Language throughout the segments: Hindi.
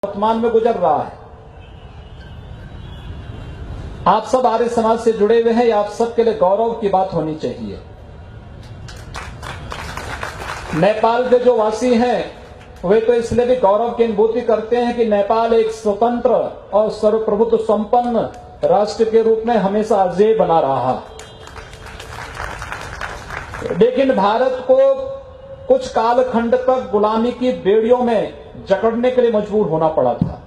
वर्तमान में गुजर रहा है। आप सब आर्य समाज से जुड़े हुए हैं, आप सबके लिए गौरव की बात होनी चाहिए। नेपाल के जो वासी हैं वे तो इसलिए भी गौरव की अनुभूति करते हैं कि नेपाल एक स्वतंत्र और सर्वप्रभुत्व संपन्न राष्ट्र के रूप में हमेशा अजेय बना रहा। लेकिन भारत को कुछ कालखंड तक गुलामी की बेड़ियों में जकड़ने के लिए मजबूर होना पड़ा था।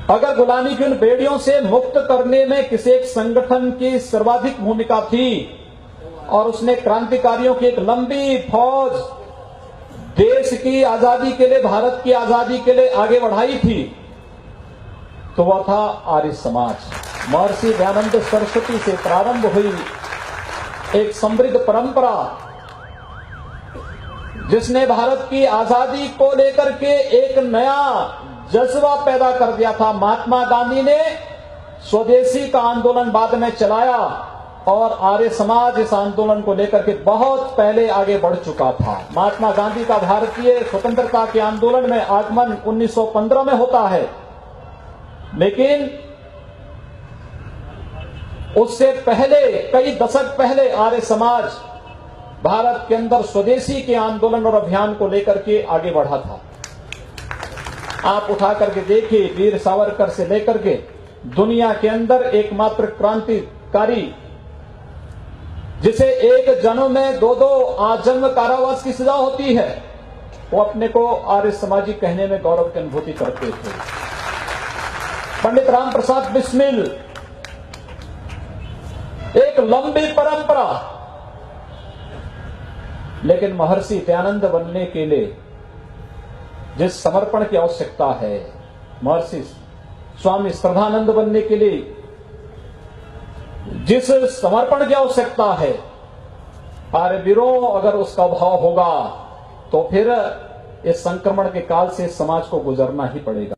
अगर गुलामी की उन बेड़ियों से मुक्त करने में किसी एक संगठन की सर्वाधिक भूमिका थी और उसने क्रांतिकारियों की एक लंबी फौज देश की आजादी के लिए, भारत की आजादी के लिए आगे बढ़ाई थी, तो वह था आर्य समाज। महर्षि दयानंद सरस्वती से प्रारंभ हुई एक समृद्ध परंपरा जिसने भारत की आजादी को लेकर के एक नया जज्बा पैदा कर दिया था। महात्मा गांधी ने स्वदेशी का आंदोलन बाद में चलाया और आर्य समाज इस आंदोलन को लेकर के बहुत पहले आगे बढ़ चुका था। महात्मा गांधी का भारतीय स्वतंत्रता के आंदोलन में आगमन 1915 में होता है, लेकिन उससे पहले कई दशक पहले आर्य समाज भारत के अंदर स्वदेशी के आंदोलन और अभियान को लेकर के आगे बढ़ा था। आप उठा करके देखिए, वीर सावरकर से लेकर के दुनिया के अंदर एकमात्र क्रांतिकारी जिसे एक जन्म में दो आजन्म कारावास की सजा होती है, वो अपने को आर्य समाजी कहने में गौरव की अनुभूति करते थे। पंडित राम प्रसाद बिस्मिल, एक लंबी परंपरा, लेकिन महर्षि दयानंद बनने के लिए जिस समर्पण की आवश्यकता है, महर्षि स्वामी श्रद्धानंद बनने के लिए जिस समर्पण की आवश्यकता है, आर्यवीरों अगर उसका अभाव होगा तो फिर इस संक्रमण के काल से समाज को गुजरना ही पड़ेगा।